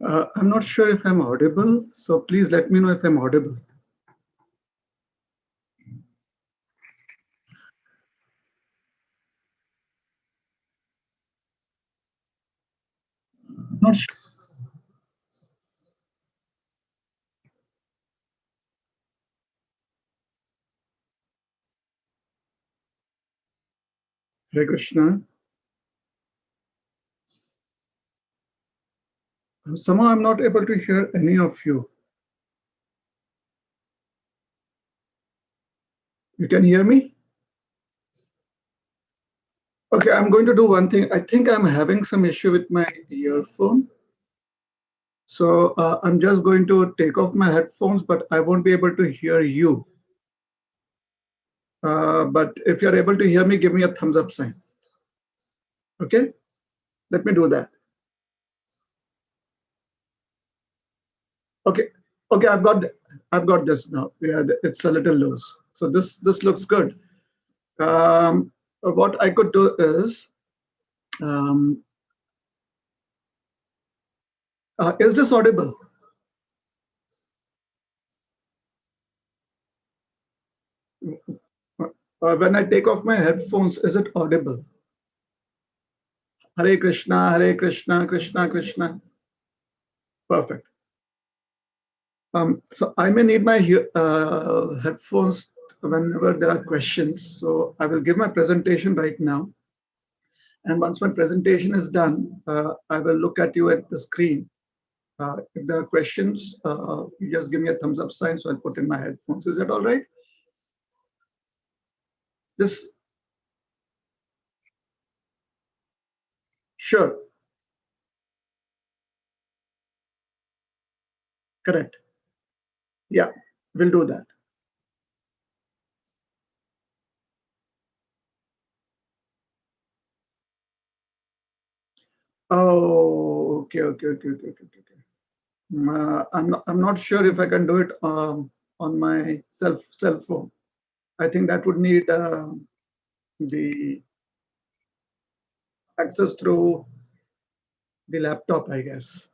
I'm not sure if I'm audible, so please let me know if I'm audible. Not sure. Hare Krishna. Somehow I'm not able to hear any of you. You can hear me? Okay, I'm going to do one thing. I think I'm having some issue with my earphone. So I'm just going to take off my headphones, but I won't be able to hear you. But if you're able to hear me, give me a thumbs up sign. Okay, let me do that. Okay, okay, I've got this now. Yeah, it's a little loose. So this looks good. What I could do is this audible? When I take off my headphones, is it audible? Hare Krishna, Hare Krishna, Krishna Krishna. Perfect. So I may need my headphones whenever there are questions. So I will give my presentation right now. And once my presentation is done, I will look at you at the screen. If there are questions, you just give me a thumbs up sign, so I'll put in my headphones. Is that all right? This, sure, correct. Yeah, we'll do that. Oh, okay, okay, okay, okay, okay, okay. I'm not sure if I can do it on my cell phone. I think that would need the access through the laptop, I guess.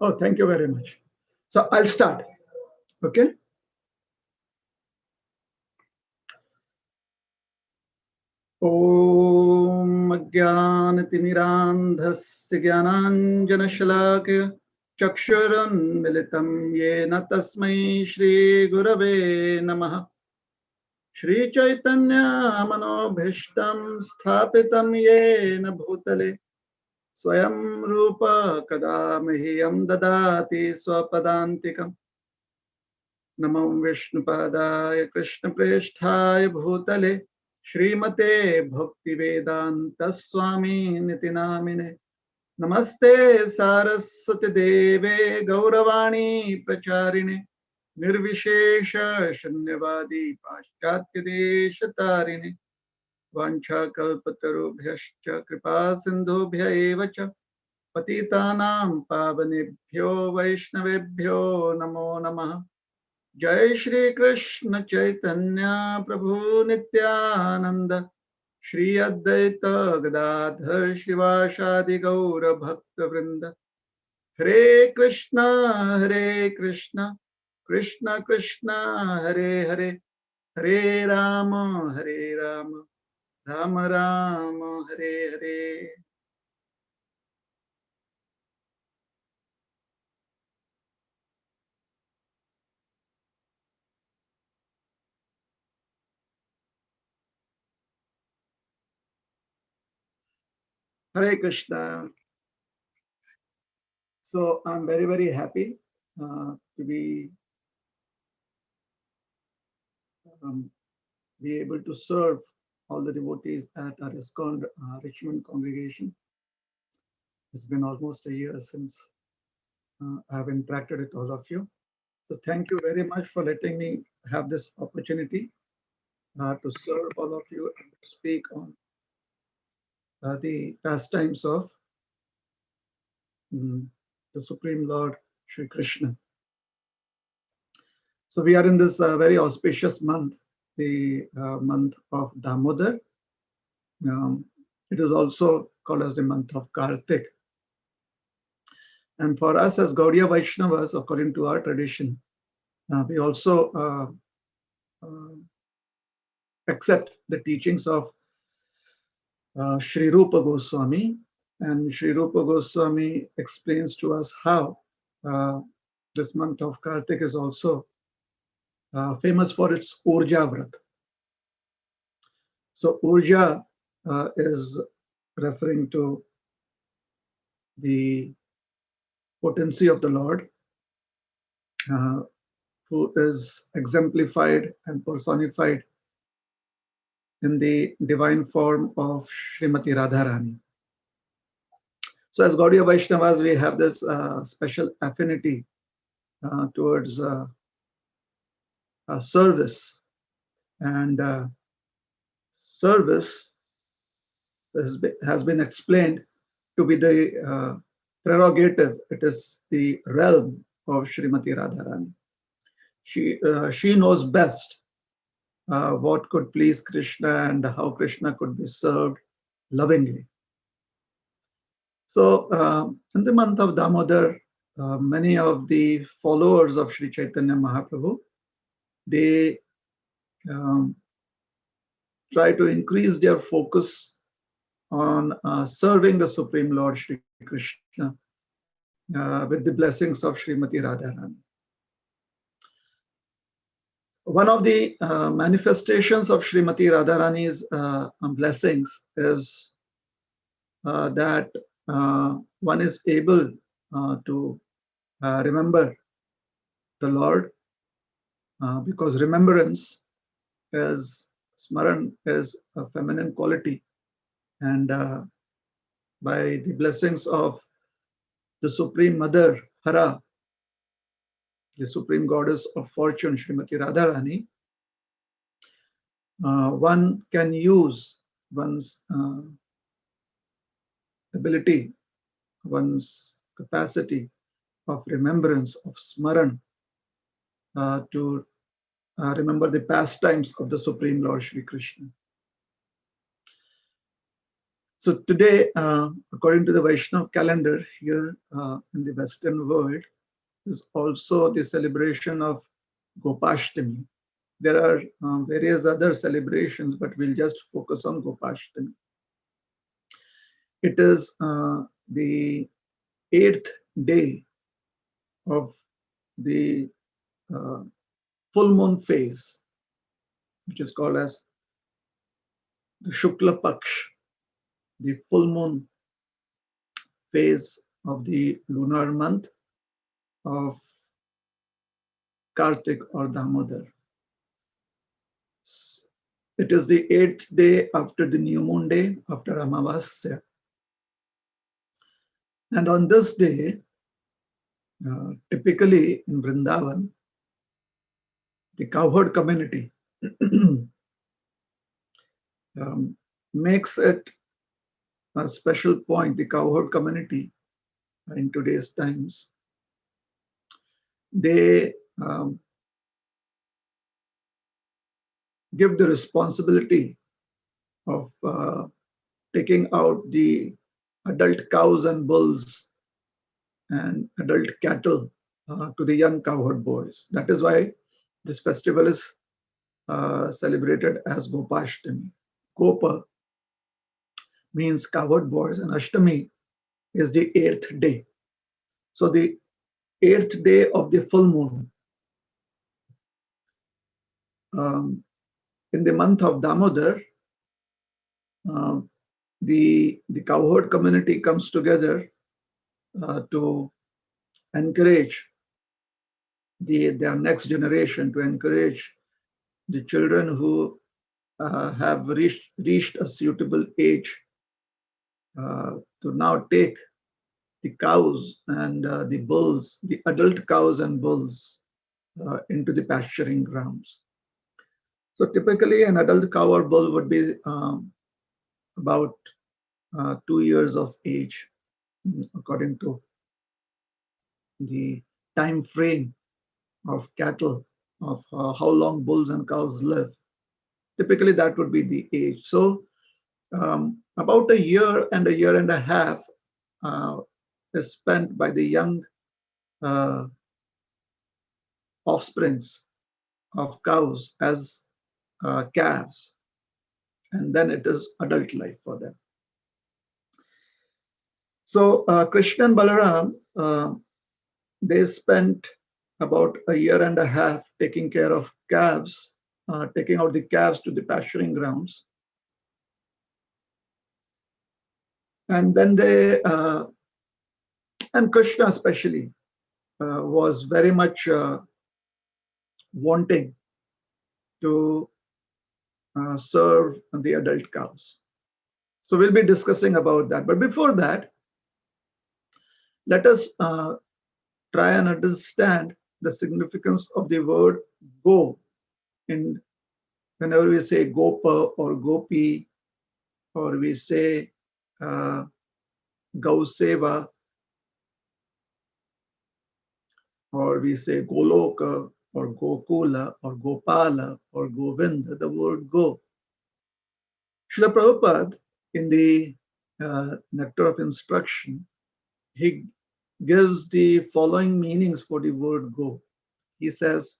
Oh, thank you very much. So I'll start. Okay. ॐ अज्ञानतिमिरान्धस्य ज्ञानाञ्जनशलाकया चक्षुरुन्मिलितं येन तस्मै श्रीगुरवे नमः। श्रीचैतन्यमनोभीष्टं स्थापितं येन भूतले स्वयं रूप कदा मह्यं ददाति स्वपदान्तिकम्। नमो विष्णुपादाय कृष्णप्रेष्ठाय भूतले श्रीमते भक्तिवेदांत स्वामी निति नामिने। नमस्ते सारस्वती देवे गौरवाणी प्रचारिणे निर्विशेष शून्यवादी पाश्चात्य देश तारिणे वाञ्छाकल्पतरुभ्यश्च कृपा सिन्धुभ्य एव च Patitanam pavanebhyo Vaishnavebhyo Namo Namah. Jai Shri Krishna Chaitanya Prabhu Nityananda Shri Advaita Gadadhar Shivashadi Gaura Bhakta Vrinda. Hare Krishna, Krishna Krishna, Hare Hare, Hare Rama, Rama Rama, Hare Hare. Hare Krishna. So I'm very, very happy to be able to serve all the devotees at our Iskcon Richmond congregation. It's been almost a year since I've interacted with all of you. So thank you very much for letting me have this opportunity to serve all of you and to speak on the pastimes of the Supreme Lord Sri Krishna. So we are in this very auspicious month, the month of Damodar. It is also called as the month of Kartik. And for us as Gaudiya Vaishnavas, according to our tradition, we also accept the teachings of Sri Rupa Goswami. And Sri Rupa Goswami explains to us how this month of Kartik is also famous for its Urja Vrat. So Urja is referring to the potency of the Lord, who is exemplified and personified in the divine form of Srimati Radharani. So as Gaudiya Vaishnavas, we have this special affinity towards service. And service has been explained to be the prerogative. It is the realm of Srimati Radharani. She knows best what could please Krishna and how Krishna could be served lovingly. So in the month of Damodar, many of the followers of Sri Chaitanya Mahaprabhu, they try to increase their focus on serving the Supreme Lord Sri Krishna with the blessings of Srimati Radharani. One of the manifestations of Srimati Radharani's blessings is that one is able to remember the Lord, because remembrance is, smaran is a feminine quality, and by the blessings of the Supreme Mother, Hara, the Supreme Goddess of Fortune, Srimati Radharani, one can use one's ability, one's capacity of remembrance, of smaran, to remember the pastimes of the Supreme Lord Sri Krishna. So today, according to the Vaishnava calendar here in the Western world, is also the celebration of Gopashtami. There are various other celebrations, but we'll just focus on Gopashtami. It is the 8th day of the full moon phase, which is called as the Shukla Paksh, the full moon phase of the lunar month of Kartik or Damodar. It is the 8th day after the new moon day, after Amavasya. And on this day, typically in Vrindavan, the cowherd community makes it a special point. The cowherd community in today's times. They give the responsibility of taking out the adult cows and bulls and adult cattle to the young cowherd boys. That is why this festival is celebrated as Gopashtami. Gopa means cowherd boys, and Ashtami is the 8th day. So the 8th day of the full moon, in the month of Damodar, uh, the cowherd community comes together to encourage their next generation, to encourage the children who have reached a suitable age to now take the cows and the bulls, the adult cows and bulls, into the pasturing grounds. So typically, an adult cow or bull would be about 2 years of age, according to the time frame of cattle, of how long bulls and cows live. Typically, that would be the age. So about a year and a half uh, is spent by the young uh, offsprings of cows as calves, and then it is adult life for them. So Krishna and Balaram, they spent about a year and a half taking care of calves, taking out the calves to the pasturing grounds. And then and Krishna especially, was very much wanting to serve the adult cows. So we'll be discussing about that. But before that, let us try and understand the significance of the word go. In whenever we say gopa or gopi, or we say gauseva, or we say goloka or gokula or gopala or govinda, the word go. Srila Prabhupada, in the Nectar of Instruction, he gives the following meanings for the word go. He says,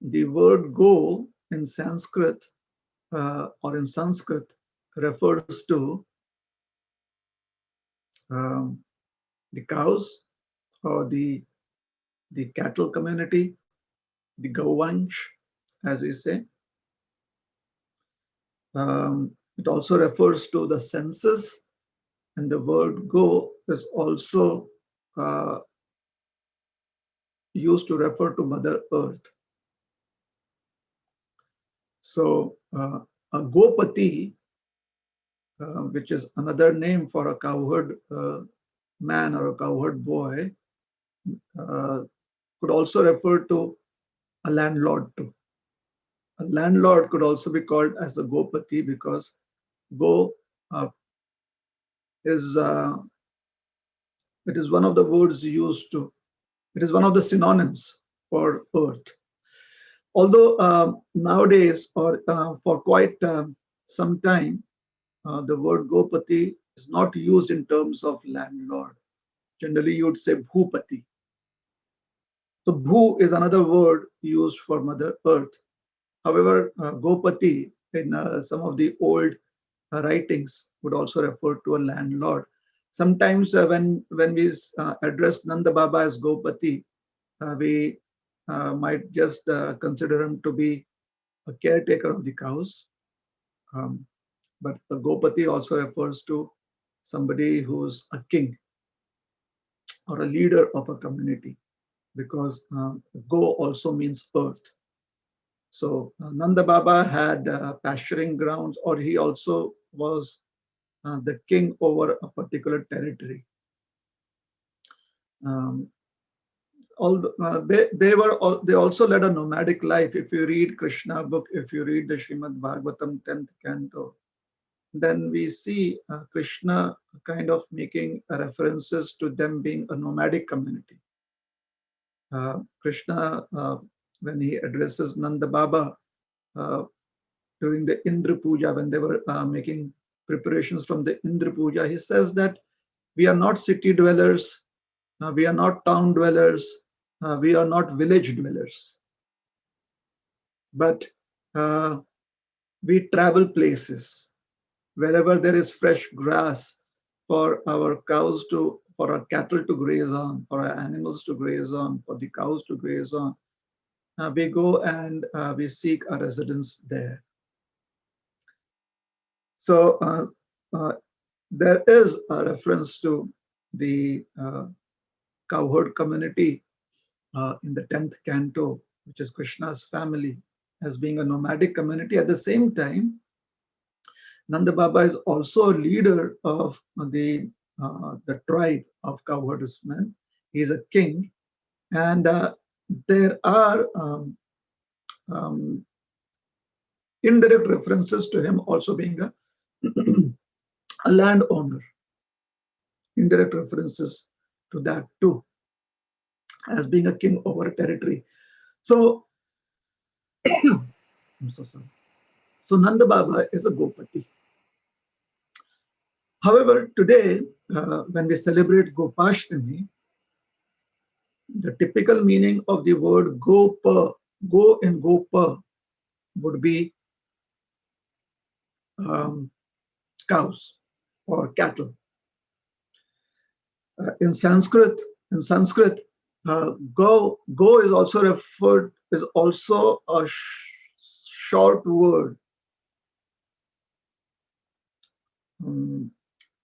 the word go in Sanskrit refers to the cows or the cattle community, the Gauvansh, as we say. It also refers to the senses, and the word go is also used to refer to Mother Earth. So a Gopati, which is another name for a cowherd man or a cowherd boy, could also refer to a landlord too. A landlord could also be called as a Gopati, because go is it is one of the words used to, it is one of the synonyms for earth. Although nowadays, or for quite some time, the word Gopati is not used in terms of landlord. Generally, you would say Bhupati. So Bhu is another word used for Mother Earth. However, Gopati in some of the old writings would also refer to a landlord. Sometimes when we address Nanda Baba as Gopati, we might just consider him to be a caretaker of the cows. But a Gopati also refers to somebody who's a king or a leader of a community, because Go also means earth. So Nanda Baba had pasturing grounds, or he also was the king over a particular territory. They also led a nomadic life. If you read Krishna book, if you read the Srimad Bhagavatam 10th canto, then we see Krishna kind of making references to them being a nomadic community. Krishna, when he addresses Nanda Baba uh, during the Indra Puja, when they were making preparations from the Indra Puja, he says that we are not city dwellers, we are not town dwellers, we are not village dwellers, but we travel places wherever there is fresh grass for our cows to, for our cattle to graze on, for our animals to graze on, for the cows to graze on. We go and we seek a residence there. So there is a reference to the cowherd community in the 10th canto, which is Krishna's family, as being a nomadic community. At the same time, Nanda Baba is also a leader of the tribe of cowherdsmen. He's a king, and there are um, indirect references to him also being a landowner. Indirect references to that too, as being a king over a territory. So, I'm so sorry. So Nanda Baba is a Gopati. However, today, when we celebrate Gopashtami, the typical meaning of the word Gopa, go in Gopa, would be cows or cattle. In Sanskrit, go is also referred, is also a short word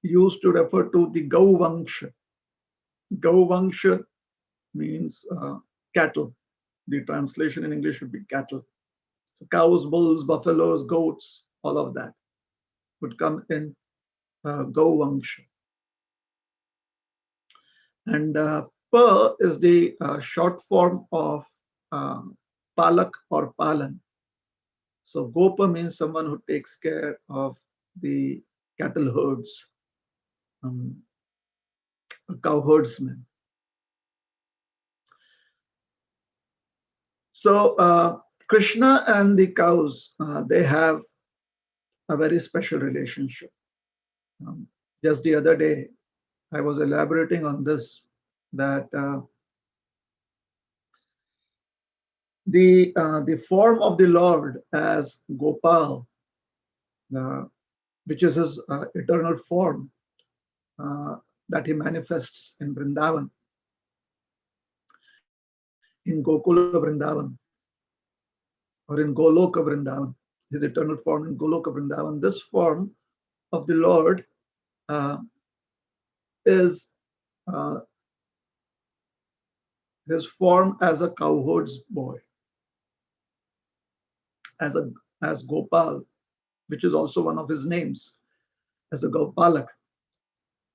used to refer to the Gauvangsha. Gauvangsha means cattle. The translation in English would be cattle. So cows, bulls, buffaloes, goats, all of that would come in Gauvangsha. And Pa is the short form of Palak or Palan. So Gopa means someone who takes care of the cattle herds, a cow herdsman. So Krishna and the cows, they have a very special relationship. Just the other day, I was elaborating on this, that the form of the Lord as Gopal, which is his eternal form that he manifests in Vrindavan, in Gokula Vrindavan, or in Goloka Vrindavan, his eternal form in Goloka Vrindavan. This form of the Lord is his form as a cowherd's boy, as Gopal, which is also one of his names, as a Gopalak.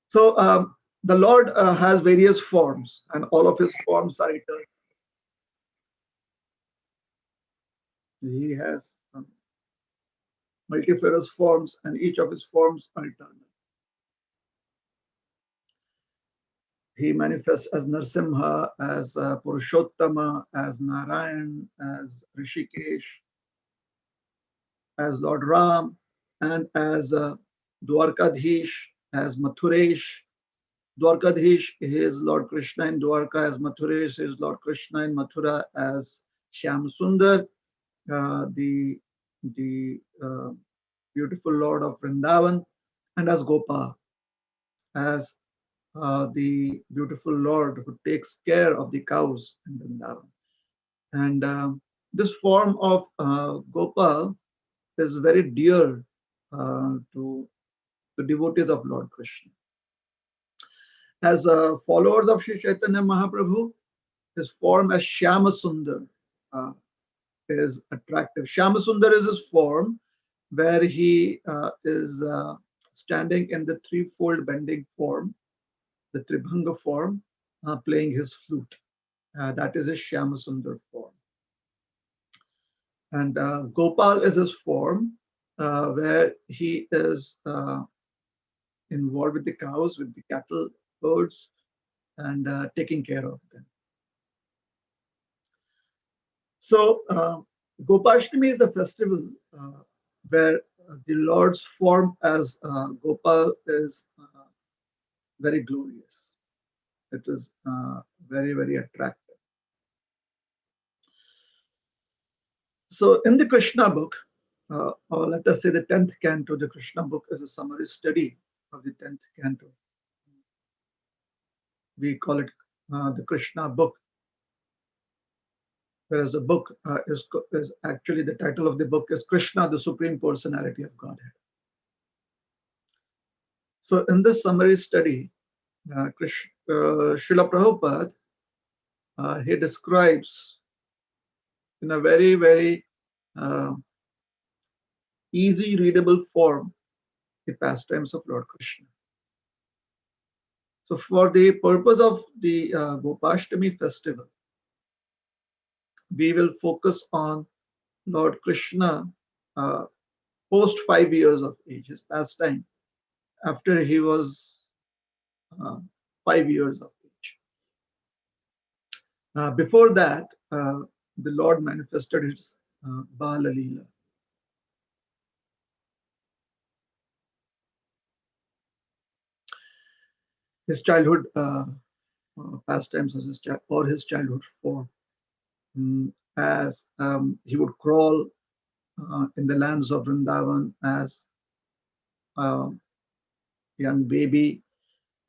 So the Lord has various forms, and all of his forms are eternal. He has multifarious forms, and each of his forms are eternal. He manifests as Narsimha, as Purushottama, as Narayan, as Rishikesh, as Lord Ram, and as Dwarkadhish, as Mathuresh. Dwarkadhish is Lord Krishna in Dwarka, as Mathuresh is Lord Krishna in Mathura, as Shyam Sundar, the beautiful Lord of Vrindavan, and as Gopa, as the beautiful Lord who takes care of the cows in Vrindavan. And this form of Gopal is very dear to the devotees of Lord Krishna. As followers of Sri Chaitanya Mahaprabhu, his form as Shyama Sundar is attractive. Shyama Sundar is his form where he is standing in the threefold bending form, the Tribhanga form, playing his flute. That is his Shyama Sundar form. And Gopal is his form where he is involved with the cows, with the cattle, birds, and taking care of them. So Gopashtami is a festival where the Lord's form as Gopal is very glorious. It is very, very attractive. So in the Krishna book, or let us say the 10th canto, the Krishna book is a summary study of the 10th canto. We call it the Krishna book, whereas the book is actually, the title of the book is Krishna, the Supreme Personality of Godhead. So in this summary study, Srila Prabhupada, he describes in a very, very easy readable form the pastimes of Lord Krishna. So for the purpose of the Gopashtami festival, we will focus on Lord Krishna post 5 years of age, his pastime, after he was 5 years of age. Before that, the Lord manifested his Bala Leela. His childhood pastimes or his childhood form, as he would crawl in the lands of Vrindavan as a young baby,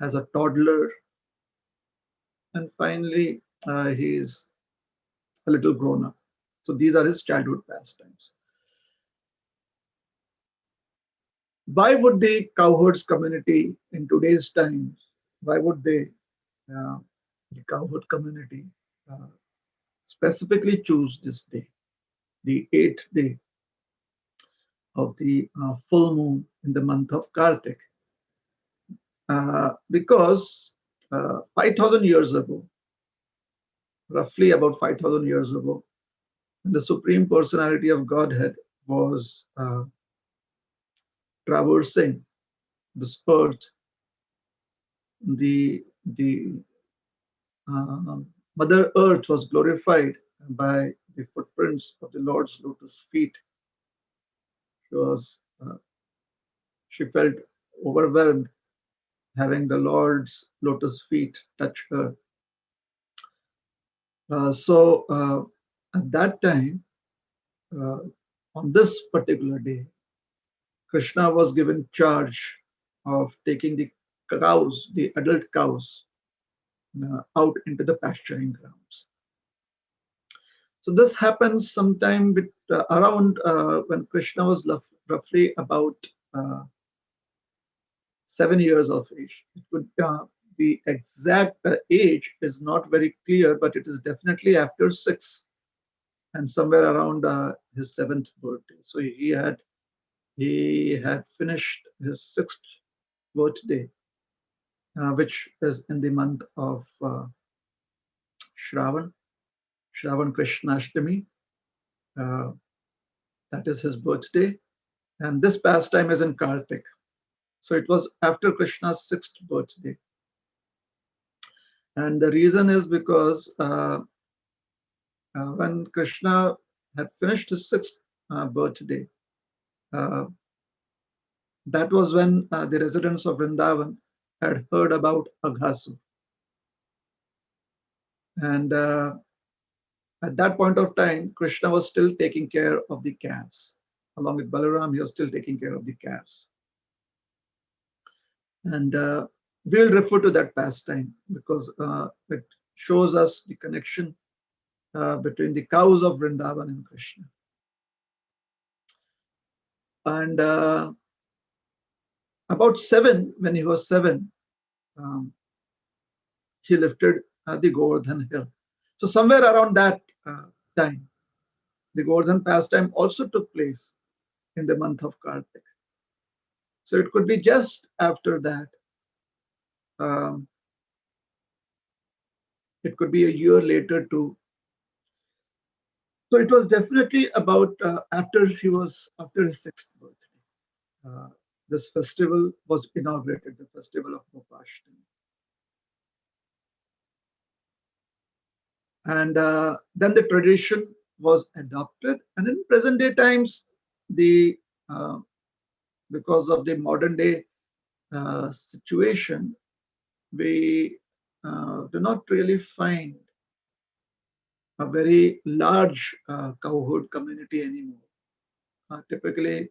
as a toddler, and finally he's a little grown up. So these are his childhood pastimes. Why would the cowherds community in today's times, why would they, the cowherd community, specifically choose this day, the 8th day of the full moon in the month of Kartik? Because 5,000 years ago, roughly about 5,000 years ago, the Supreme Personality of Godhead was traversing this earth. The Mother Earth was glorified by the footprints of the Lord's lotus feet. She felt overwhelmed having the Lord's lotus feet touch her. So at that time, on this particular day, Krishna was given charge of taking the cows, the adult cows, out into the pasturing grounds. So this happens sometime around when Krishna was roughly about 7 years of age. It could, the exact age is not very clear, but it is definitely after 6 and somewhere around his 7th birthday. So he had finished his 6th birthday, which is in the month of Shravan Krishnashtami. That is his birthday. And this pastime is in Kartik. So it was after Krishna's 6th birthday. And the reason is because when Krishna had finished his 6th birthday, that was when the residents of Vrindavan had heard about Aghasu. And at that point of time, Krishna was still taking care of the calves. Along with Balaram, he was still taking care of the calves. And we'll refer to that pastime because it shows us the connection between the cows of Vrindavan and Krishna. And about 7, when he was 7, he lifted the Govardhan hill. So somewhere around that time, the Govardhan pastime also took place in the month of Kartik. So it could be just after that. It could be a year later too. So it was definitely about after his 6th birthday. uh, this festival was inaugurated, the festival of Gopashtami. And then the tradition was adopted. And in present day times, the uh, because of the modern day situation, we do not really find a very large cowherd community anymore. Typically,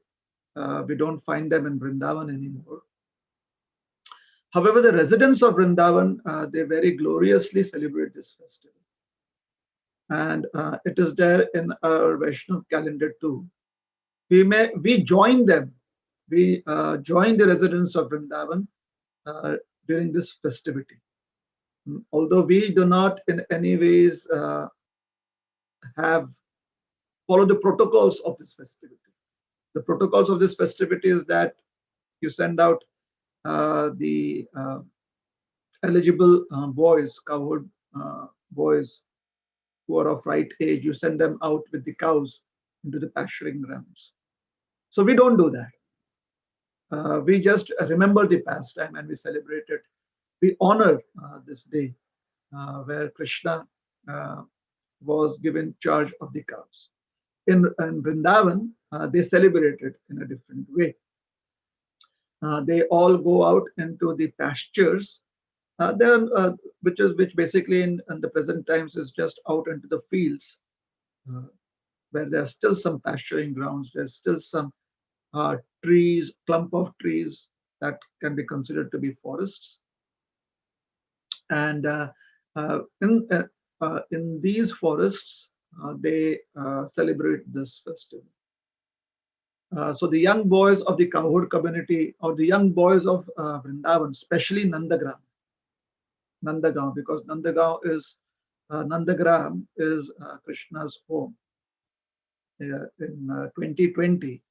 we don't find them in Vrindavan anymore. However, the residents of Vrindavan, they very gloriously celebrate this festival. And it is there in our Vaishnav calendar too. We join them. We join the residents of Vrindavan during this festivity. Although we do not in any ways have follow the protocols of this festivity. The protocols of this festivity is that you send out the eligible boys, cowherd boys who are of right age, you send them out with the cows into the pasturing grounds. So we don't do that. We just remember the pastime and we celebrate it. We honor this day where Krishna was given charge of the cows. In Vrindavan, they celebrate it in a different way. They all go out into the pastures, which basically in the present times is just out into the fields, uh, where there are still some pasturing grounds. There's still some trees, clump of trees that can be considered to be forests. And uh, in uh, in these forests, they celebrate this festival. So the young boys of the cowherd community, or the young boys of Vrindavan, especially Nandagaon, because Nandagram is Krishna's home. In 2020,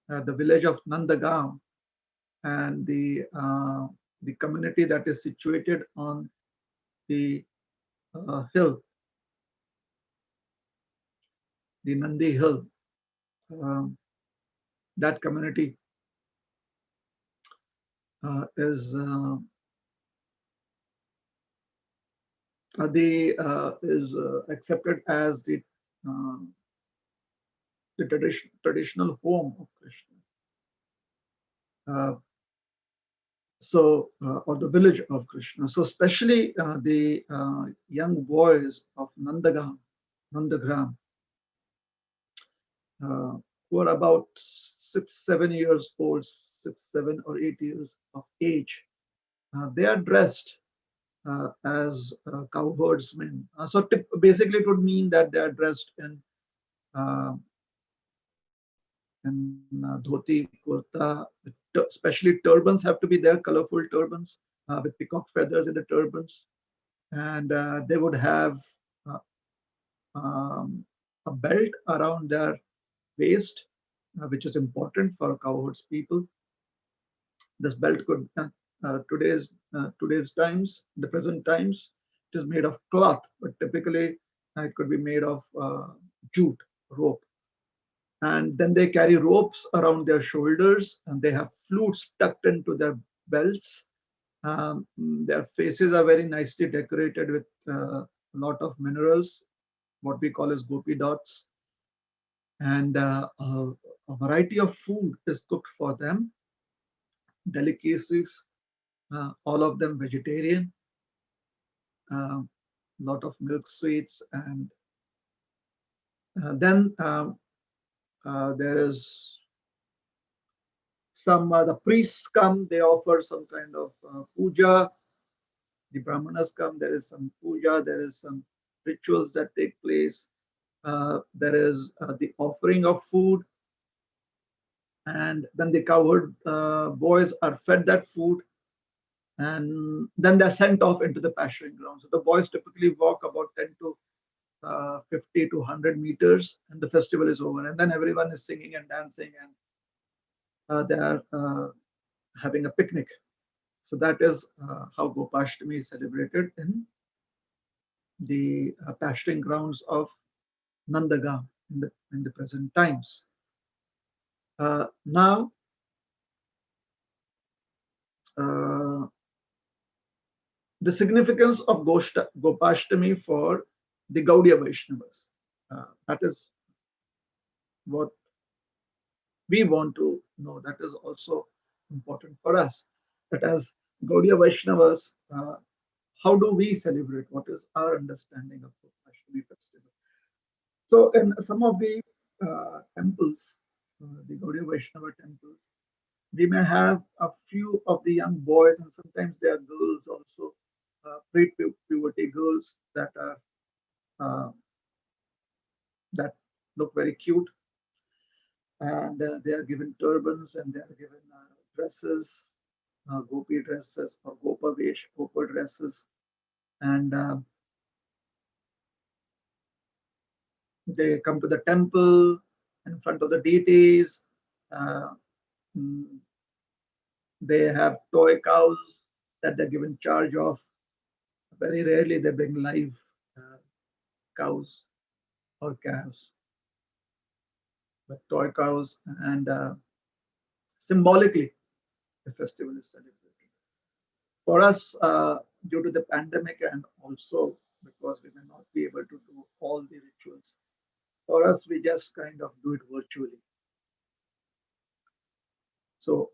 the village of Nandagaon and the community that is situated on the hill, the Nandi Hill, um, that community is accepted as uh, the traditional home of Krishna. Or the village of Krishna. So especially the young boys of Nandagram, uh, who are about 6, 7 years old, 6, 7 or 8 years of age, they are dressed as cowherdsmen. Basically, it would mean that they are dressed uh, dhoti, kurta. Especially turbans have to be there, colorful turbans with peacock feathers in the turbans, and they would have uh, um, a belt around their waist, which is important for cowherds people. This belt could today's times, the present times, it is made of cloth, but typically it could be made of jute, rope. And then they carry ropes around their shoulders, and they have flutes tucked into their belts. Their faces are very nicely decorated with a lot of minerals, what we call as gopi dots. And a variety of food is cooked for them, delicacies, all of them vegetarian, a lot of milk sweets. And then there is the priests come, they offer some kind of puja. The brahmanas come, there is some puja, there is some rituals that take place. There is the offering of food, and then the cowherd boys are fed that food, and then they're sent off into the pasturing ground. So the boys typically walk about 10 to 50 to 100 meters, and the festival is over. And then everyone is singing and dancing, and they are having a picnic. So that is how Gopashtami is celebrated in the pasturing grounds of Nandagaon in the present times. Now, uh, the significance of Gopashtami for the Gaudiya Vaishnavas. That is what we want to know. That is also important for us. That as Gaudiya Vaishnavas, how do we celebrate? What is our understanding of Gopashtami festival? So in some of the temples, the Gaudiya Vaishnava temples, we may have a few of the young boys, and sometimes there are girls also, pre-puberty girls uh, that look very cute, and they are given turbans and they are given dresses, gopi dresses or gopa vesh, gopa dresses, and they come to the temple in front of the deities. Uh, mm, they have toy cows that they're given charge of. Very rarely they bring live uh, cows or calves, but toy cows, and symbolically the festival is celebrated. For us, due to the pandemic and also because we may not be able to do all the rituals, for us, we just kind of do it virtually. So,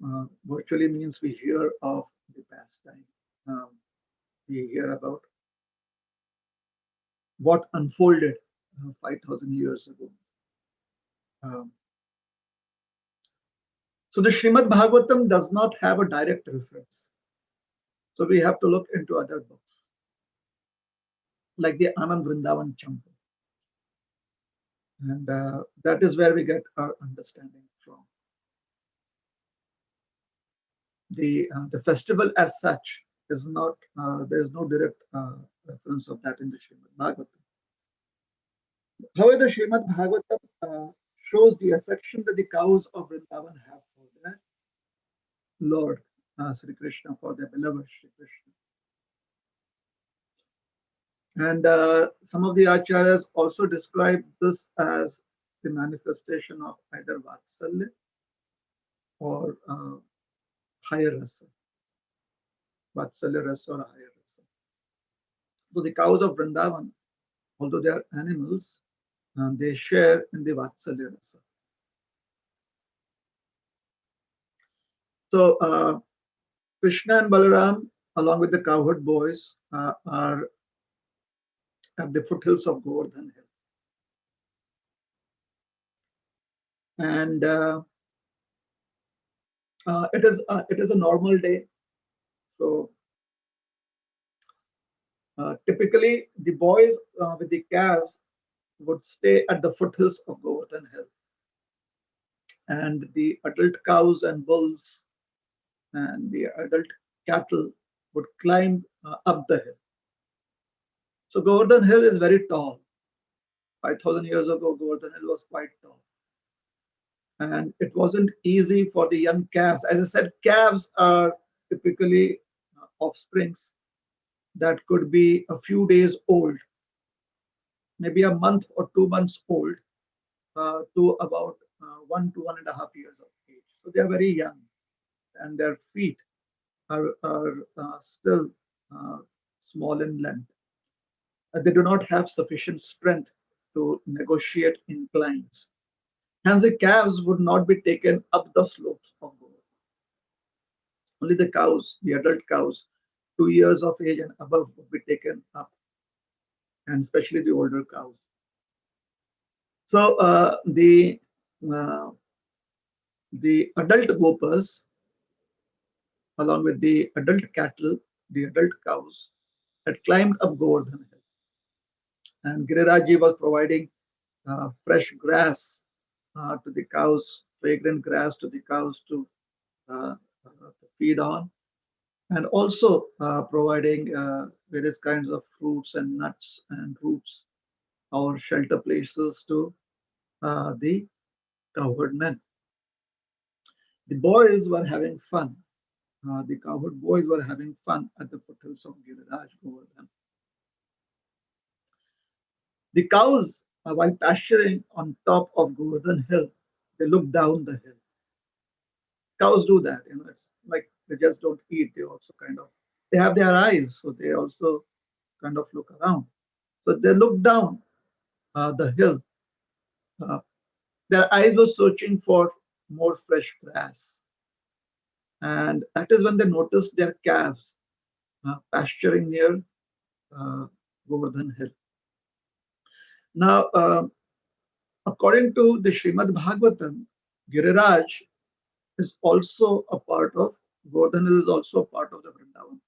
virtually means we hear of the pastime. Um, we hear about what unfolded 5,000 years ago. Um, so, the Srimad Bhagavatam does not have a direct reference. So, we have to look into other books like the Anand Vrindavan Champa. And that is where we get our understanding from. The festival as such is not, there is no direct reference of that in the Srimad Bhagavatam. However, the Srimad Bhagavatam shows the affection that the cows of Vrindavan have for their Lord, Sri Krishna, for their beloved Sri Krishna. And some of the acharyas also describe this as the manifestation of either Vatsalya or higher rasa, Vatsalya rasa or higher rasa. So the cows of Vrindavan, although they are animals, they share in the Vatsalya rasa. So Krishna and Balaram, along with the cowherd boys, are at the foothills of Govardhan Hill. And it is a normal day. So typically, the boys with the calves would stay at the foothills of Govardhan Hill, and the adult cows and bulls and the adult cattle would climb up the hill. So Govardhan Hill is very tall. 5,000 years ago, Govardhan Hill was quite tall. And it wasn't easy for the young calves. As I said, calves are typically offsprings that could be a few days old, maybe a month or 2 months old, to about 1 to 1.5 years of age. So they are very young, and their feet are still small in length. They do not have sufficient strength to negotiate inclines. Hence, the calves would not be taken up the slopes of Govardhan. Only the cows, the adult cows, 2 years of age and above, would be taken up, and especially the older cows. So uh, the adult gopas, along with the adult cattle, the adult cows, had climbed up Govardhan Hill, and Girirajji was providing fresh grass to the cows, fragrant grass to the cows to feed on, and also providing various kinds of fruits and nuts and roots or shelter places to the cowherd men. The boys were having fun. The cowherd boys were having fun at the foothills of Giriraj Govardhan. The cows, while pasturing on top of Govardhan Hill, they look down the hill. Cows do that, it's like They just don't eat. They also kind of, they have their eyes, so they also kind of look around. So they look down the hill. Uh, their eyes were searching for more fresh grass. And that is when they noticed their calves pasturing near uh, Govardhan Hill. Now, according to the Srimad Bhagavatam, Giriraj is also a part of, Govardhan Hill is also a part of the Vrindavan.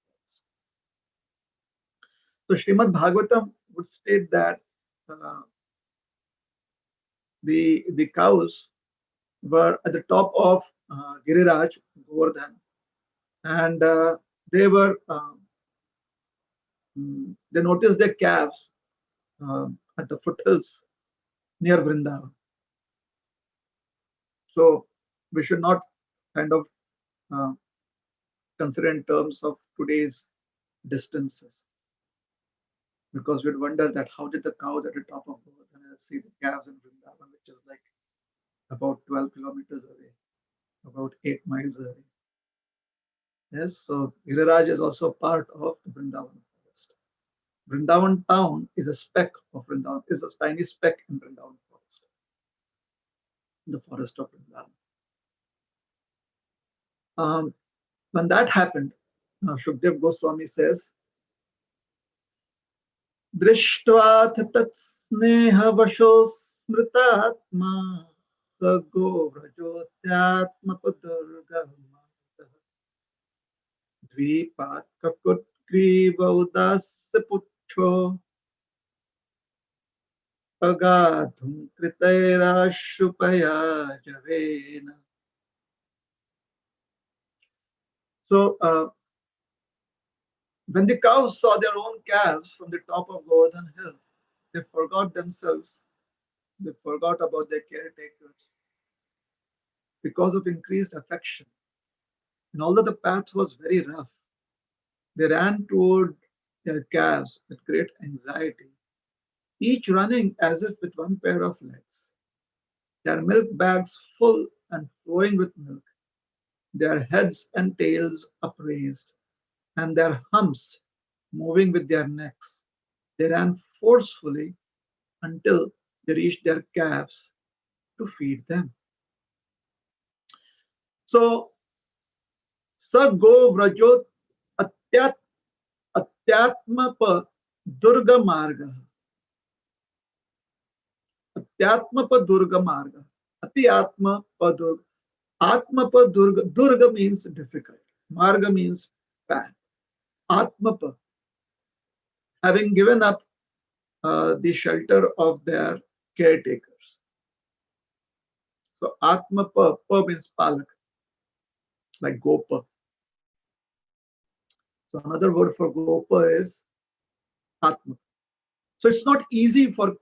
So Srimad Bhagavatam would state that uh, the cows were at the top of Giriraj, Govardhan, and they were they noticed their calves at the foothills near Vrindavan. So we should not kind of uh, consider in terms of today's distances, because we'd wonder that how did the cows at the top of Govardhan see the calves in Vrindavan, which is like about 12 kilometers away, about 8 miles away. Yes, so Giriraj is also part of the Vrindavan forest. Vrindavan town is a speck of Vrindavan, is a tiny speck in Vrindavan forest, the forest of Vrindavan. When that happened, Shukdev Goswami says, Drishtva tat sneha vasho smritatma sago vrajotyatma padurga dvipat kakut griva udasya pucho Agadhum Kritaira Shupaya Javena. So when the cows saw their own calves from the top of Govardhan Hill, they forgot themselves. They forgot about their caretakers because of increased affection. And although the path was very rough, they ran toward their calves with great anxiety, each running as if with one pair of legs, their milk bags full and flowing with milk, their heads and tails upraised, and their humps moving with their necks. They ran forcefully until they reached their calves to feed them. So, sa go vrajot atyat atyatma pa durga marga. Atyatma pa durga marga. Atyatma pa durga. Atma pa durga. Durga means difficult. Marga means path. Atma pa, having given up the shelter of their caretakers. So Atma pa, pa means palak, like Gopa. So another word for Gopa is Atma. So it's not easy for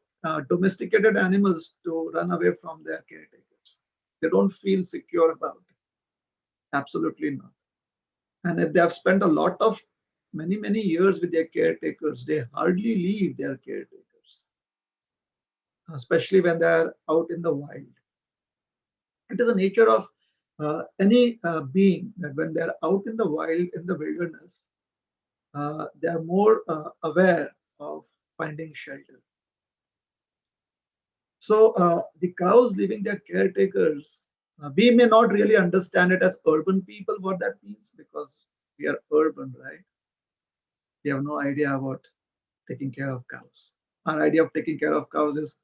domesticated animals to run away from their caretakers. They don't feel secure about it. Absolutely not. And if they have spent a lot of many years with their caretakers, they hardly leave their caretakers, especially when they are out in the wild. It is the nature of any being that when they are out in the wild, in the wilderness, they are more aware of finding shelter. So the cows leaving their caretakers, we may not really understand it as urban people what that means, because we are urban, right? We have no idea about taking care of cows. Our idea of taking care of cows is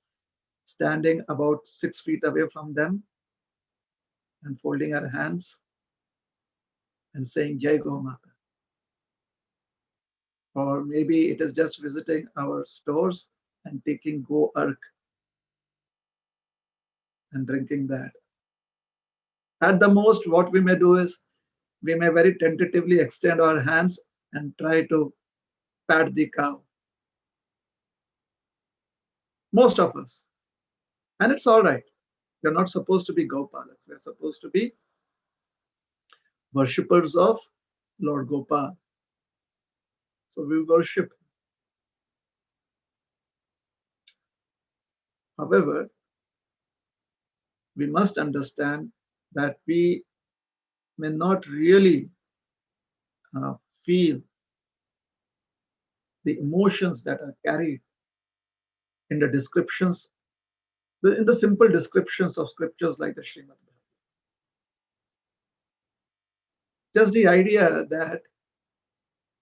standing about 6 feet away from them and folding our hands and saying Jai Go Mata. Or maybe it is just visiting our stores and taking Go Ark and drinking that. At the most, what we may do is we may very tentatively extend our hands and try to pat the cow. Most of us. And it's all right. We're not supposed to be Gopalaks. We're supposed to be worshippers of Lord Gopal. So we worship. However, we must understand that we may not really feel the emotions that are carried in the descriptions, in the simple descriptions of scriptures like the Srimad. Just the idea that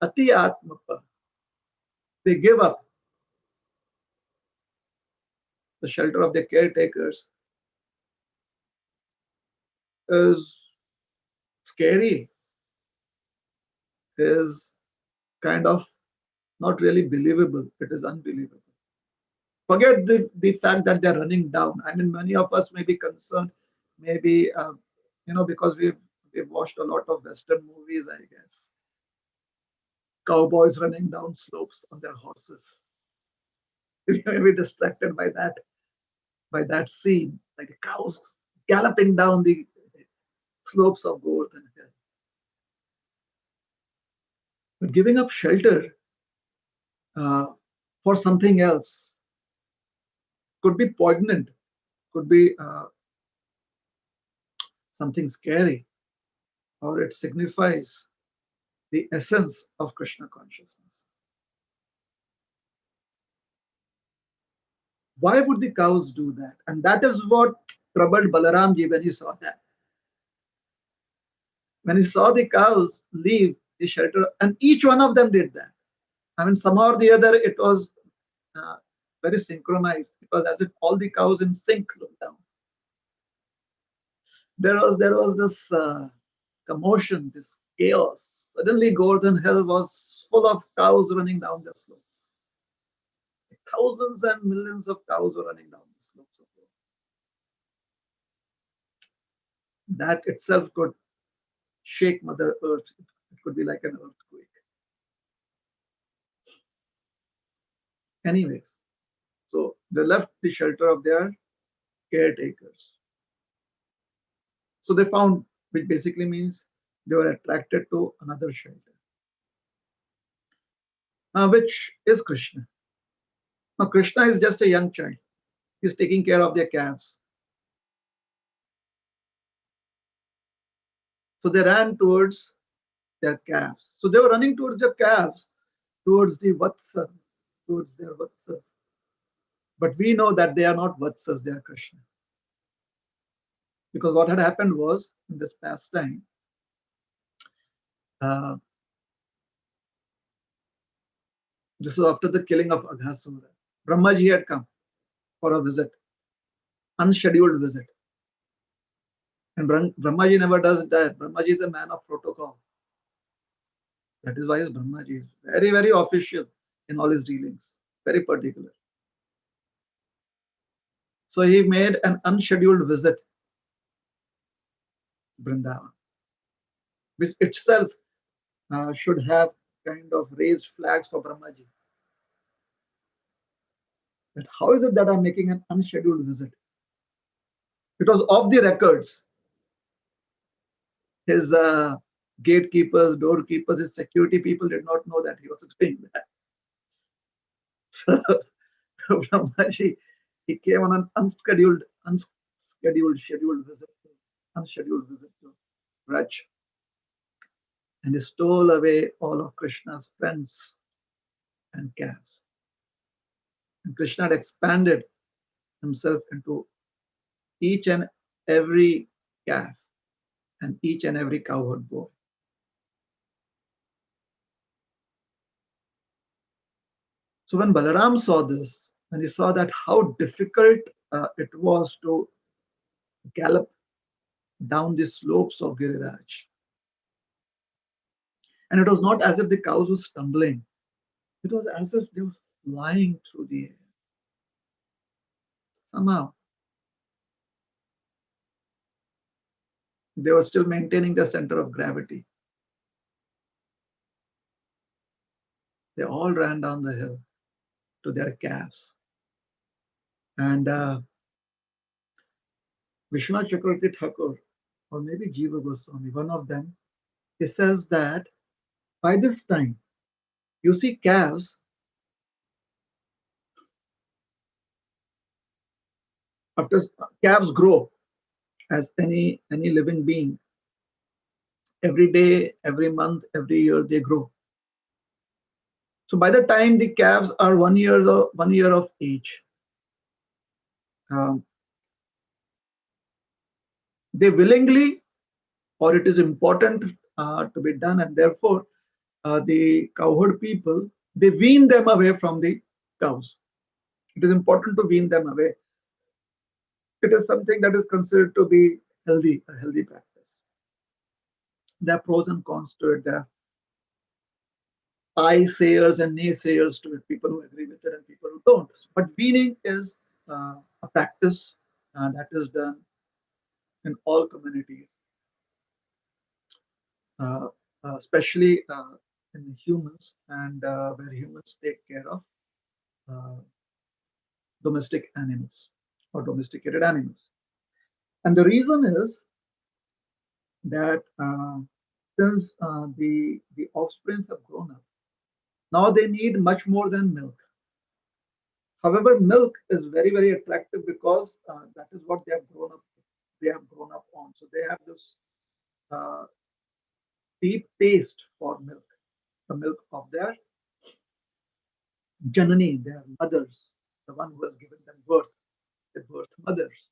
Ati Atmapa, they give up the shelter of their caretakers, is scary, is kind of not really believable. It is unbelievable. Forget the fact that they're running down. I mean, many of us may be concerned, maybe, because we've watched a lot of Western movies, I guess. Cowboys running down slopes on their horses. You may be distracted by that scene, like the cows galloping down the slopes of Govardhan Hill. But giving up shelter uh, for something else could be poignant, could be something scary, or it signifies the essence of Krishna consciousness. Why would the cows do that? And that is what troubled Balaramji when he saw that. When he saw the cows leave the shelter, and each one of them did that. I mean, somehow or the other, it was uh, very synchronized. It was as if all the cows in sync looked down. There was this commotion, this chaos. Suddenly, Gordon Hill was full of cows running down the slopes. Thousands and millions of cows were running down the slopes of the hill. That itself could shake Mother Earth. It could be like an earthquake. Anyways, so they left the shelter of their caretakers. So they found, which basically means they were attracted to another shelter, which is Krishna. Now, Krishna is just a young child. He's taking care of their calves. So they ran towards their calves. So they were running towards their calves, towards the Vatsa, towards their Vatsas. But we know that they are not Vatsas, they are Krishna. Because what had happened was, in this pastime, uh, this was after the killing of Aghasura. Brahmaji had come for a visit, unscheduled visit. And Brahmaji never does that. Brahmaji is a man of protocol. That is why Brahmaji is very, very official in all his dealings, very particular. So he made an unscheduled visit to Vrindavan, which itself should have kind of raised flags for Brahmaji. That how is it that I'm making an unscheduled visit? It was off the records. His gatekeepers, doorkeepers, his security people did not know that he was doing that. So Brahmaji, he came on an scheduled visit to Raj, and he stole away all of Krishna's friends and calves. And Krishna had expanded himself into each and every calf and each and every cowherd boy. So when Balaram saw this, when he saw that how difficult it was to gallop down the slopes of Giriraj, and it was not as if the cows were stumbling, it was as if they were flying through the air. Somehow, they were still maintaining the center of gravity. They all ran down the hill to their calves. And Vishwanath Chakravarti Thakur, or maybe Jiva Goswami, one of them, he says that by this time, you see calves, after calves grow as any living being, Every day, every month, every year they grow. So by the time the calves are 1 year of age, um, they willingly, or it is important to be done, and therefore the cowherd people, they wean them away from the cows. It is important to wean them away. It is something that is considered to be healthy, a healthy practice. There are pros and cons to it. There are sayers and naysayers to it, people who agree with it and people who don't. But weaning is a practice that is done in all communities, uh, especially in humans, and where humans take care of uh, domestic animals or domesticated animals. And the reason is that since the offsprings have grown up, now they need much more than milk. However, milk is very, very attractive because that is what they have grown up. They have grown up on. So they have this uh, deep taste for milk, the milk of their janani, their mothers, the one who has given them birth, the birth mothers.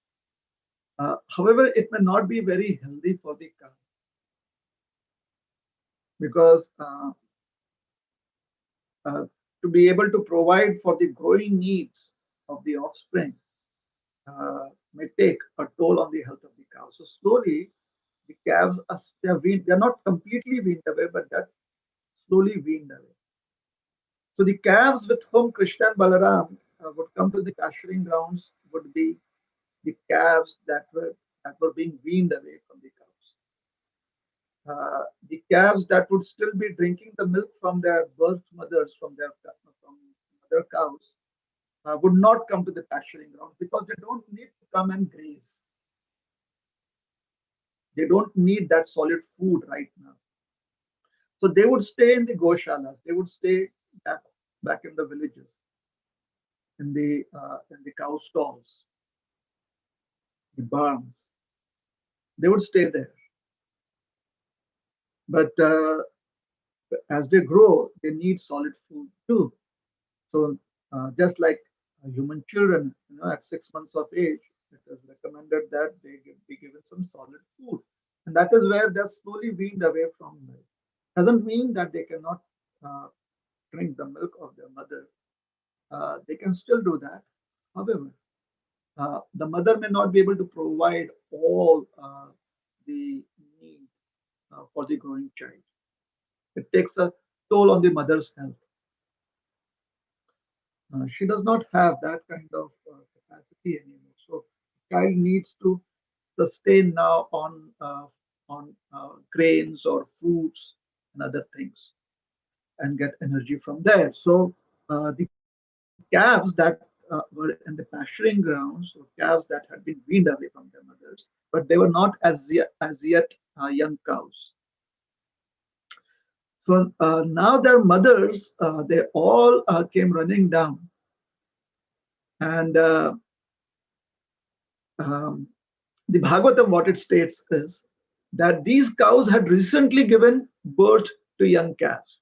However, it may not be very healthy for the cow because uh, to be able to provide for the growing needs of the offspring may take a toll on the health of the cow. So slowly, the calves are they're not completely weaned away, but they're slowly weaned away. So the calves with whom Krishna and Balaram would come to the pasturing grounds would be the calves that were being weaned away from the cows. The calves that would still be drinking the milk from their birth mothers, from mother cows, would not come to the pasturing grounds because they don't need to come and graze. They don't need that solid food right now. So they would stay in the goshalas. They would stay back in the villages, in the cow stalls, the barns. They would stay there. But as they grow, they need solid food too. So just like human children, at 6 months of age, it is recommended that they be given some solid food, and that is where they're slowly weaned away from milk. Doesn't mean that they cannot uh, drink the milk of their mother. They can still do that. However, the mother may not be able to provide all the need for the growing child. It takes a toll on the mother's health. She does not have that kind of capacity anymore. So, child needs to sustain now on grains or fruits and other things and get energy from there. So, the calves that were in the pasturing grounds, or calves that had been weaned away from their mothers, but they were not as yet young cows. So now their mothers, they all came running down, and um, the Bhagavatam, what it states is that these cows had recently given birth to young calves.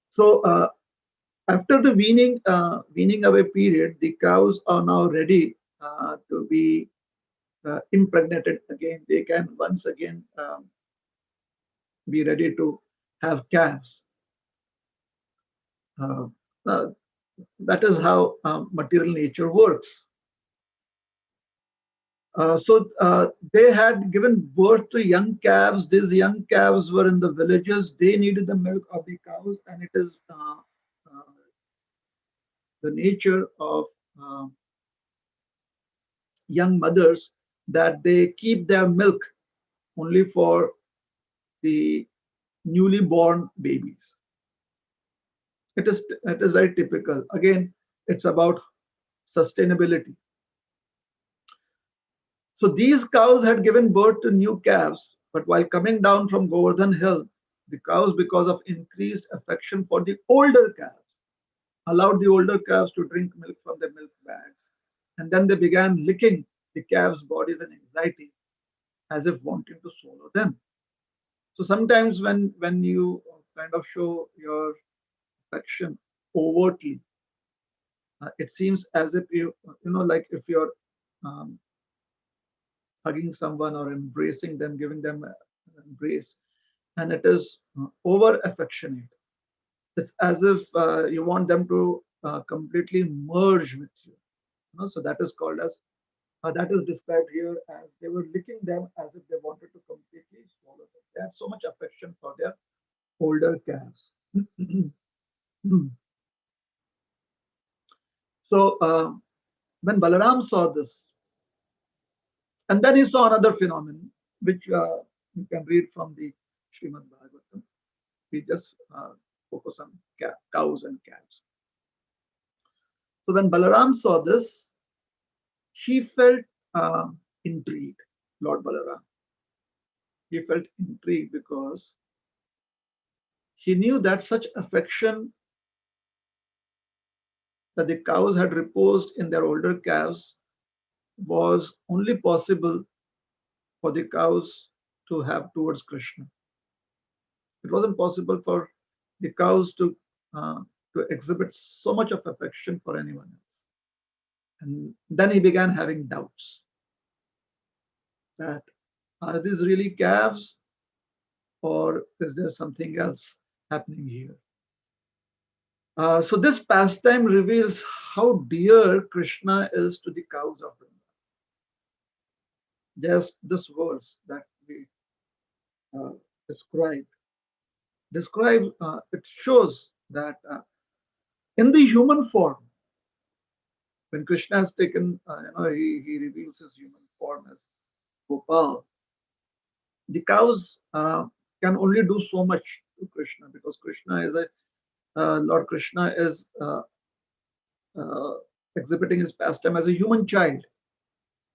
So after the weaning away period, the cows are now ready to be impregnated again. They can once again be ready to have calves. Uh, uh, that is how material nature works. So they had given birth to young calves. These young calves were in the villages. They needed the milk of the cows, and it is the nature of uh, young mothers that they keep their milk only for the newly born babies. It is very typical. Again, it's about sustainability. So these cows had given birth to new calves, but while coming down from Govardhan Hill, the cows, because of increased affection for the older calves, allowed the older calves to drink milk from the milk bags. And then they began licking the calves' bodies in anxiety. as if wanting to swallow them. So sometimes when you kind of show your affection overtly, it seems as if like if you're um, hugging someone or embracing them, giving them an embrace, and it is over affectionate. It's as if you want them to completely merge with you. So that is called as that is described here as they were licking them as if they wanted to completely swallow them. They had so much affection for their older calves. So when Balaram saw this, and then he saw another phenomenon, which you can read from the Srimad Bhagavatam. We just focus on cows and calves. So when Balaram saw this, he felt uh, intrigued, Lord Balaram. He felt intrigued because he knew that such affection that the cows had reposed in their older calves was only possible for the cows to have towards Krishna. It wasn't possible for the cows uh, to exhibit so much of affection for anyone else. And then he began having doubts that are these really calves or is there something else happening here? So this pastime reveals how dear Krishna is to the cows of Vrindavan. Just this verse that we uh, describe it shows that in the human form, when Krishna has taken, he reveals his human form as Gopal, the cows can only do so much to Krishna because Lord Krishna is uh, exhibiting his pastime as a human child.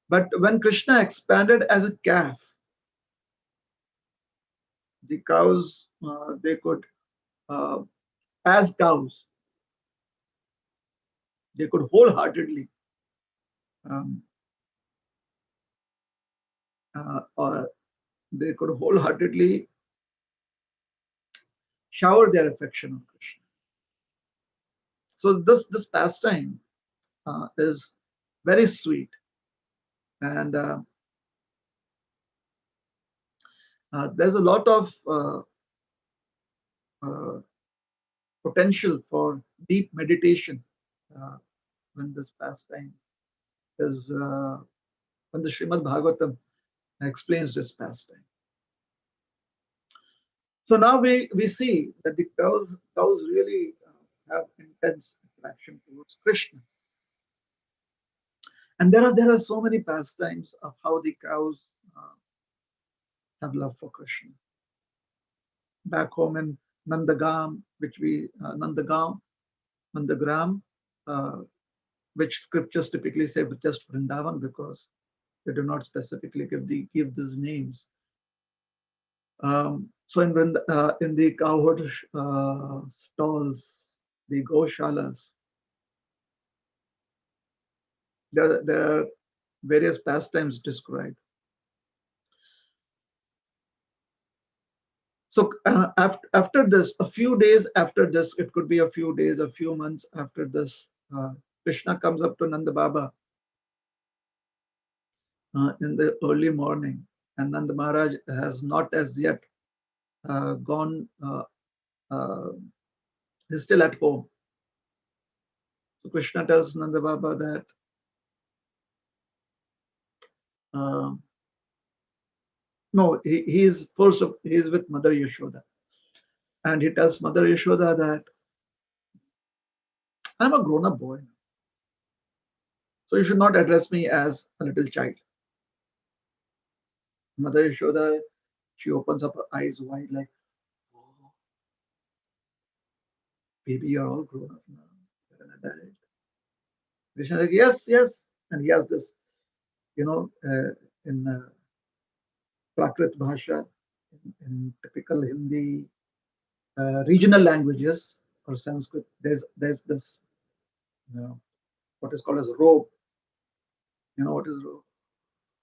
But when Krishna expanded as a calf, the cows, they could, uh, as cows, they could wholeheartedly um, or they could wholeheartedly shower their affection on Krishna. So this pastime is very sweet, and there's a lot of uh, potential for deep meditation uh, when this pastime is when the Srimad Bhagavatam explains this pastime. So now we see that the cows really have intense attraction towards Krishna, and there are so many pastimes of how the cows have love for Krishna. Back home in Nandagam, Nandagram, uh, which scriptures typically say just Vrindavan because they do not specifically give these names. So in the cowherd stalls, the goshalas, there are various pastimes described. So after this, a few days after this, it could be a few days, a few months after this, Krishna comes up to Nanda Baba in the early morning, and Nanda Maharaj has not as yet gone. He's still at home. So Krishna tells Nanda Baba that no, he is he is with Mother Yashoda, and he tells Mother Yashoda that I'm a grown-up boy, so you should not address me as a little child. Mother Yashoda, she opens up her eyes wide like, oh, baby, you're all grown up now. You're an adult. Krishna is like, yes, yes. And he has this, in Prakrit Bhasha, in typical Hindi, regional languages or Sanskrit, there's this, what is called as robe. What is robe?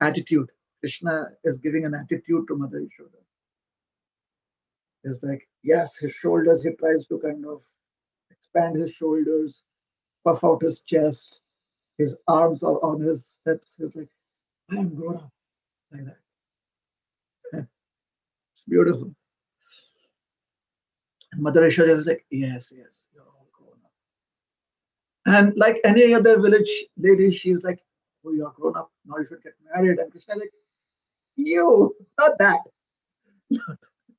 Attitude. Krishna is giving an attitude to Mother Yashoda. It's like, yes, his shoulders, he tries to kind of expand his shoulders, puff out his chest, his arms are on his hips. He's like, I am grown up, like that. It's beautiful. And Mother Yashoda is like, yes, yes, you're all grown up. And like any other village lady, she's like, oh, you're grown up, now you should get married. And Krishna is like, you, not that.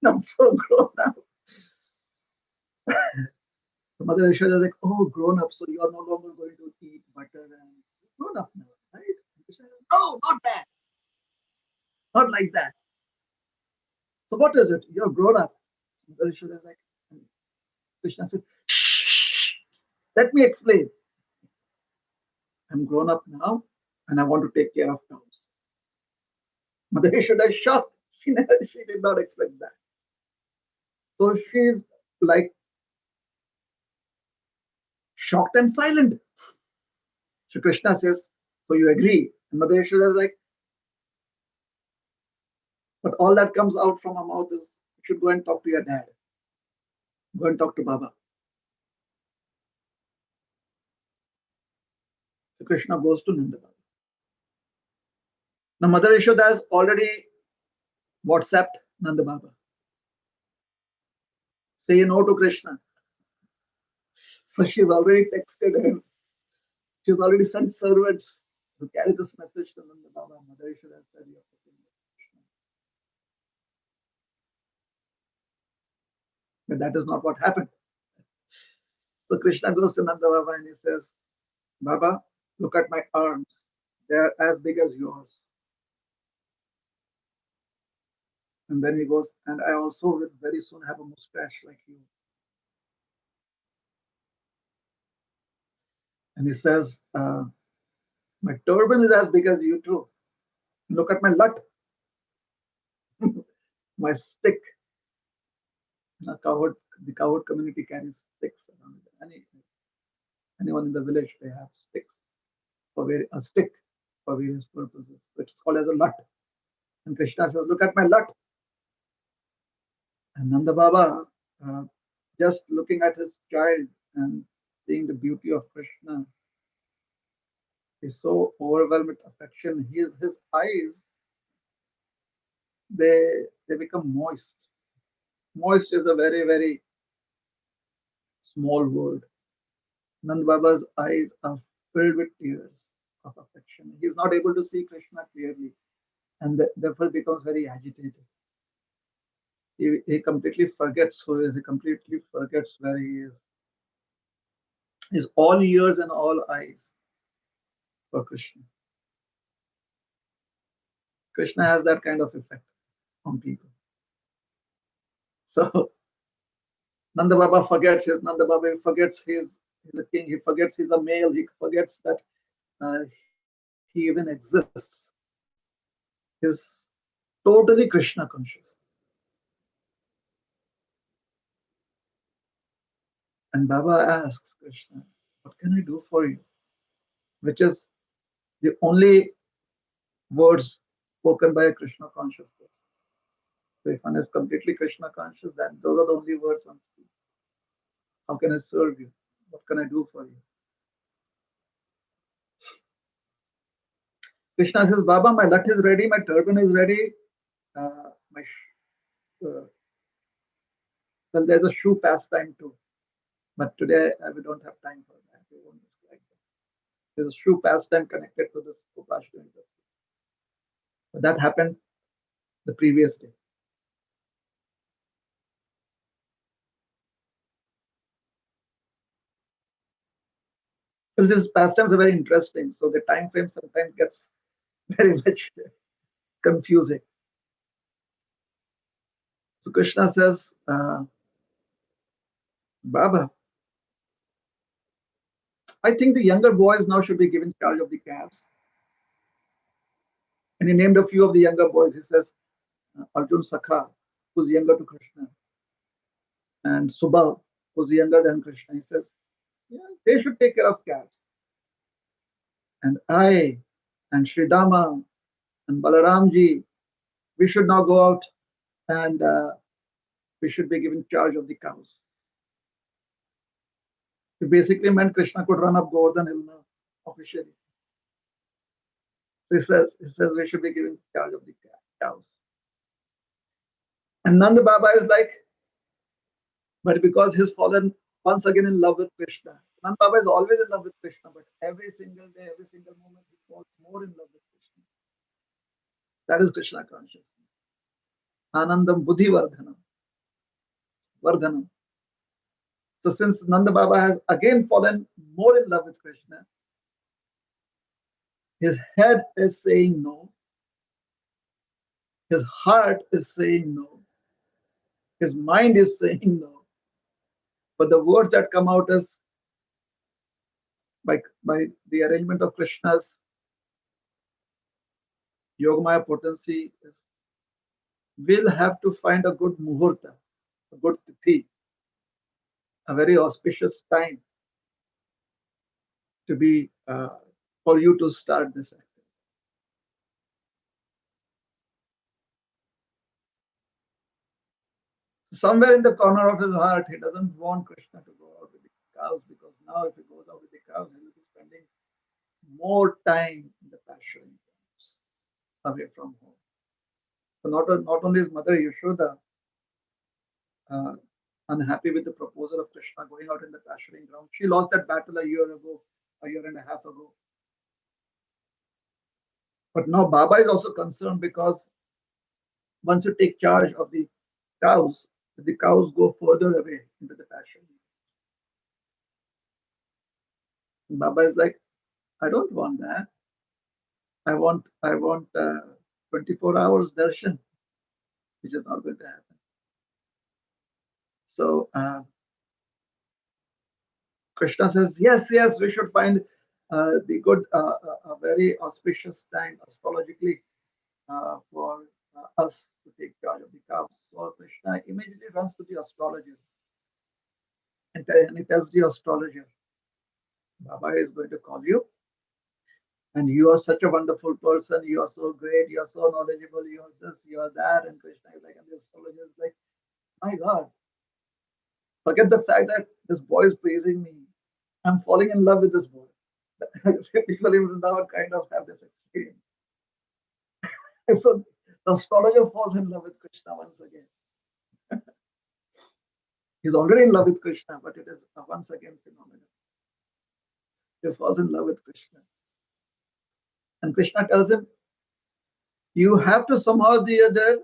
I'm so grown up. The Mother Yashoda is like, oh, grown up, so you are no longer going to eat butter and grown up now, right? And Krishna is like, no, not that, not like that. So what is it? You're grown up. Mother Yashoda is like, Krishna says, shh, let me explain. I'm grown up now and I want to take care of cows. Mother Yashoda is shocked. She did not expect that. So she's like shocked and silent. So Krishna says, so you agree? And Mother Yashoda is like, but all that comes out from her mouth is, you should go and talk to your dad. Go and talk to Baba. So Krishna goes to Nanda Baba. Now Mother Yashoda has already WhatsApped Nanda Baba. Say no to Krishna. So she's already texted him. She's already sent servants to carry this message to Nanda Baba. Mother Yashoda said, you have to say no to Krishna. But that is not what happened. So Krishna goes to Nanda Baba and he says, Baba, look at my arms. They are as big as yours. And then he goes, and I also will very soon have a mustache like you. And he says, my turban is as big as you too. Look at my lut, my stick. The cowherd community carries sticks around. Anyone in the village, they have sticks for a stick for various purposes. It's called as a lut. And Krishna says, look at my lut. And Nanda Baba, just looking at his child and seeing the beauty of Krishna, is so overwhelmed with affection. His eyes, they become moist. Moist is a very, very small word. Nand Baba's eyes are filled with tears of affection. He is not able to see Krishna clearly and therefore becomes very agitated. He completely forgets who he is, he completely forgets where he is. He's all ears and all eyes for Krishna. Krishna has that kind of effect on people. So Nanda Baba forgets his Nanda Baba forgets he's a king, he forgets he's a male, he forgets that he even exists. He's totally Krishna conscious. And Baba asks Krishna, what can I do for you? Which is the only words spoken by a Krishna conscious person. So if one is completely Krishna conscious, then those are the only words one speaks. How can I serve you? What can I do for you? Krishna says, Baba, my lat is ready, my turban is ready, well, there's a shoe pastime too. But today we don't have time for that. We won't describe that. There's a shoe pastime connected to this Upashka industry. But that happened the previous day. Well, these pastimes are very interesting. So the time frame sometimes gets very much confusing. So Krishna says, Baba, I think the younger boys now should be given charge of the calves. And he named a few of the younger boys. He says, Arjun Sakha, who's younger to Krishna, and Subal, who's younger than Krishna. He says, yeah, they should take care of calves. And I and Sridama And Balaramji, we should now go out and we should be given charge of the cows. It basically meant Krishna could run up Govardhan Hill now, officially. He says we should be given charge of the cows. And Nanda Baba is like, but because he's fallen once again in love with Krishna. Nanda Baba is always in love with Krishna, but every single day, every single moment, he falls more in love with Krishna. That is Krishna consciousness. Anandam Buddhi Vardhanam. Vardhanam. So since Nanda Baba has again fallen more in love with Krishna, his head is saying no. His heart is saying no. His mind is saying no. But the words that come out is by the arrangement of Krishna's Yogamaya potency, we'll have to find a good muhurta, a good tithi, a very auspicious time to be for you to start this activity. Somewhere in the corner of his heart, he doesn't want Krishna to go out with the cows, because now if he goes out with the cows, he will be spending more time in the pasturing grounds, away from home. So not only is Mother Yashoda unhappy with the proposal of Krishna going out in the pasturing ground, she lost that battle a year ago, a year and a half ago. But now Baba is also concerned, because once you take charge of the cows go further away into the pasture. And Baba is like, I don't want that. I want 24 hours darshan, which is not going to happen. So Krishna says, yes, we should find the good, a very auspicious time astrologically for us to take charge of the cows. So Krishna immediately runs to the astrologer and he tells the astrologer, Baba is going to call you, and you are such a wonderful person, you are so great, you are so knowledgeable, you are this, you are that. And Krishna is like, and the astrologer is like, my God, forget the fact that this boy is praising me. I'm falling in love with this boy. People even now kind of have this experience. So the astrologer falls in love with Krishna once again. He's already in love with Krishna, but it is a once again phenomenon. He falls in love with Krishna. And Krishna tells him, you have to somehow or the other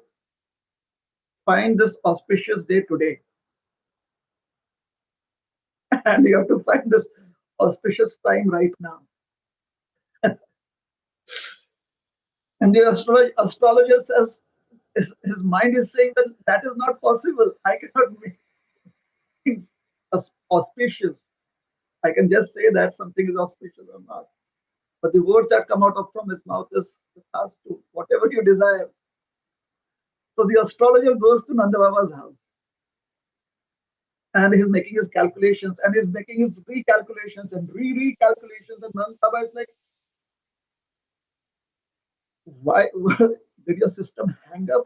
find this auspicious day today. And you have to find this auspicious time right now. And the astrologer says, his mind is saying that that is not possible. I cannot make things auspicious. I can just say that something is auspicious or not. But the words that come out from his mouth is asked to whatever you desire. So the astrologer goes to Nanda Baba's house. And he's making his calculations, and he's making his recalculations and recalculations. And Nanda Baba is like, why did your system hang up?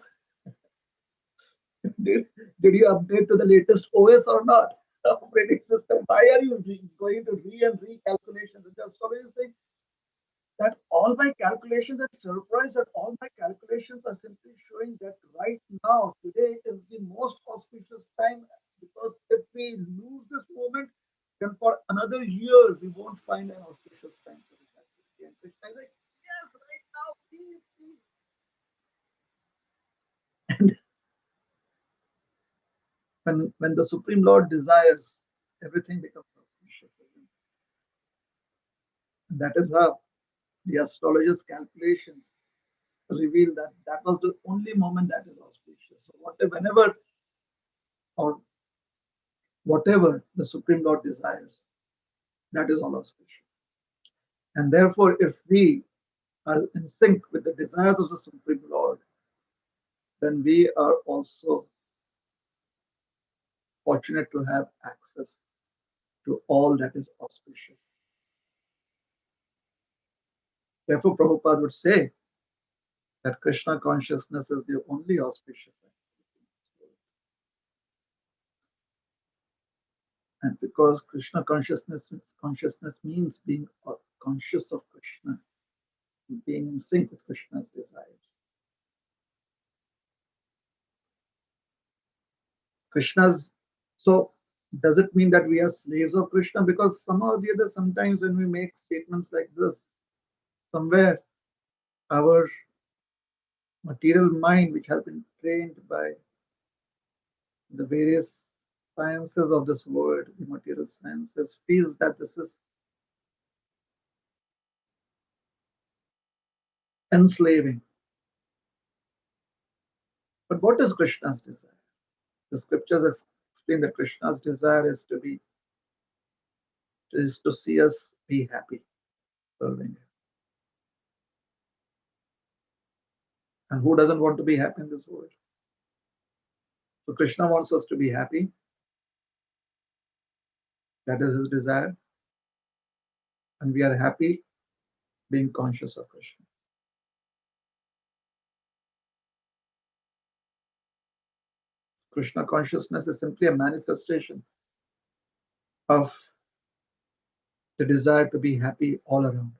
Did you update to the latest OS or not? Operating system. Why are you going to recalculations? And the astrologer is saying that all my calculations are surprised, that all my calculations are simply showing that right now, today is the most auspicious time, because if we lose this moment, then for another year we won't find an auspicious time for this activity. And Krishna is like, yes, right now, please, please. And when the Supreme Lord desires, everything becomes auspicious. And that is how the astrologer's calculations reveal that that was the only moment that is auspicious. So whenever or whatever the Supreme Lord desires, that is all auspicious. And therefore, if we are in sync with the desires of the Supreme Lord, then we are also fortunate to have access to all that is auspicious. Therefore, Prabhupada would say that Krishna consciousness is the only auspicious activity. And because Krishna consciousness means being conscious of Krishna, being in sync with Krishna's desires. Krishna's, so does it mean that we are slaves of Krishna? Because somehow or the other, sometimes when we make statements like this, somewhere our material mind, which has been trained by the various sciences of this world, the material sciences, feels that this is enslaving. But what is Krishna's desire? The scriptures explain that Krishna's desire is to see us be happy serving him. And who doesn't want to be happy in this world? So Krishna wants us to be happy. That is his desire. And we are happy being conscious of Krishna. Krishna consciousness is simply a manifestation of the desire to be happy all around.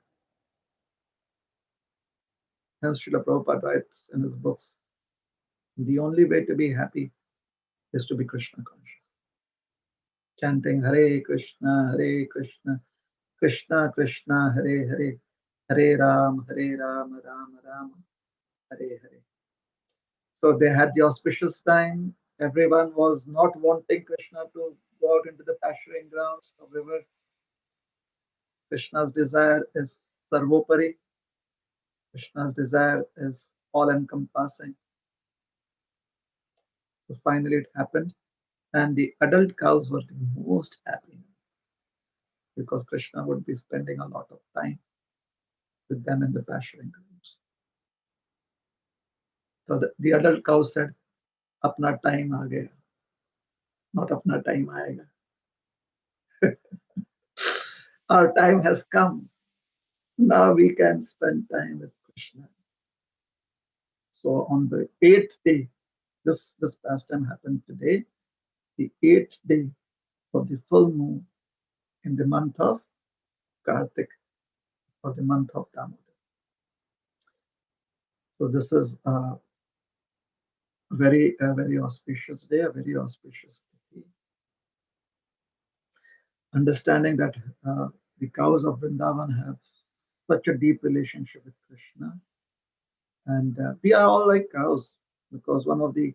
Hence, Srila Prabhupada writes in his books, the only way to be happy is to be Krishna conscious. Chanting Hare Krishna, Krishna Krishna, Hare Hare, Hare Ram, Ram Ram, Hare Hare. So they had the auspicious time. Everyone was not wanting Krishna to go out into the pasturing grounds. However, Krishna's desire is sarvopari. Krishna's desire is all encompassing. So finally it happened. And the adult cows were the most happy because Krishna would be spending a lot of time with them in the pasturing grounds. So the adult cow said, Apna time aa gaya, not apna time aayega. Our time has come. Now we can spend time with Krishna. So on the 8th day, this pastime happened today, the 8th day of the full moon in the month of Kartik, or the month of Damodar. So this is a very auspicious day, a very auspicious day. Understanding that the cows of Vrindavan have such a deep relationship with Krishna, and we are all like cows, because one of the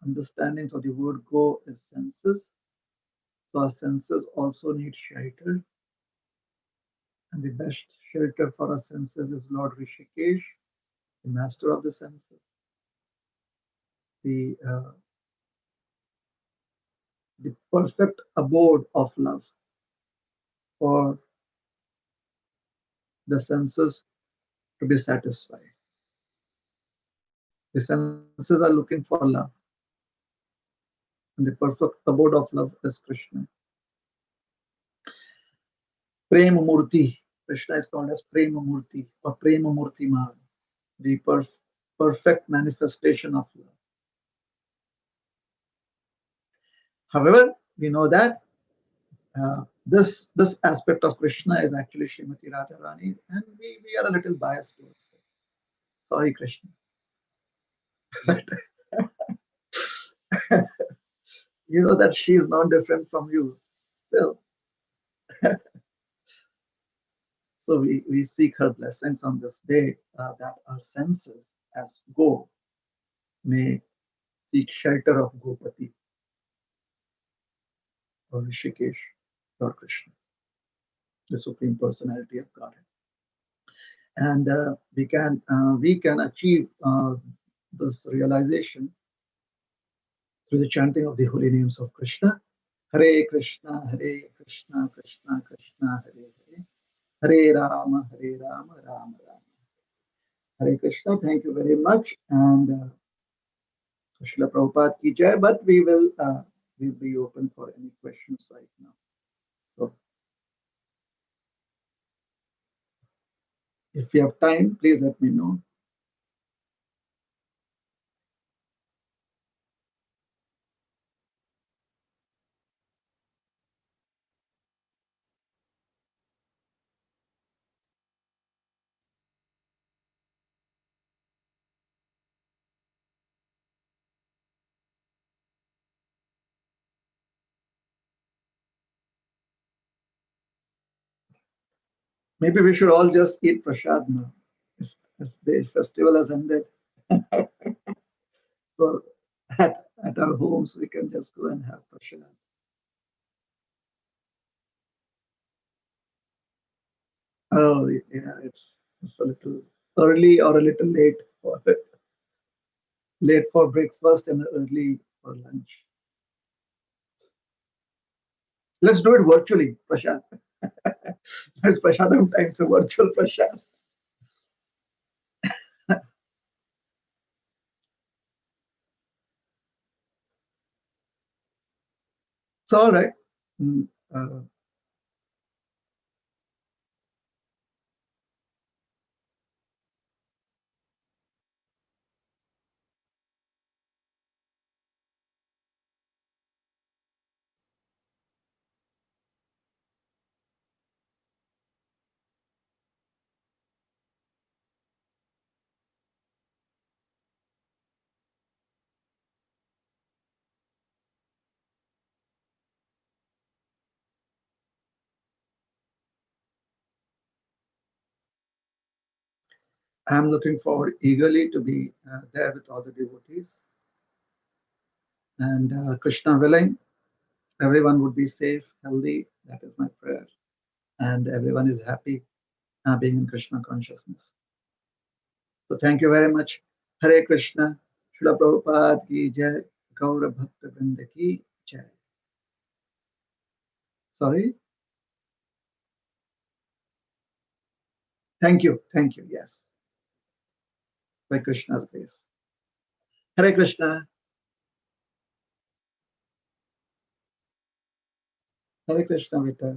understandings of the word go is senses. So our senses also need shelter, and the best shelter for our senses is Lord Rishikesh, the master of the senses, the perfect abode of love for the senses to be satisfied. The senses are looking for love, and the perfect abode of love is Krishna. Prema Murti. Krishna is called as Prema Murti or Prema Murti Man, the perfect manifestation of love. However, we know that this aspect of Krishna is actually Srimati Radharani, and we are a little biased towards it. Sorry, Krishna. You know that she is not different from you. Still. So we seek her blessings on this day, that our senses as go may seek shelter of Gopati or Rishikesh or Krishna, the Supreme Personality of Godhead. And we can achieve this realization through the chanting of the holy names of Krishna. Hare Krishna, Krishna Krishna, Hare Hare, Hare Rama, Rama Rama. Hare Krishna. Thank you very much, and Srila Prabhupada ki jai. But we will we'll be open for any questions right now. So If you have time, please let me know. Maybe we should all just eat prasad now. As the festival has ended. So at our homes, we can just go and have prasad. Oh, yeah, it's a little early or a little late for it. Late for breakfast and early for lunch. Let's do it virtually, prasad. It's prasadam time, so virtual prasad. It's all right. Mm, uh, I'm looking forward eagerly to be there with all the devotees. And Krishna willing, everyone would be safe, healthy. That is my prayer. And everyone is happy being in Krishna consciousness. So thank you very much. Hare Krishna. Srila Prabhupada ki jai. Gaura Bhakta Vrinda ki jai. Sorry. Thank you. Thank you. Yes. By Krishna's grace. Hare Krishna. Hare Krishna Vita.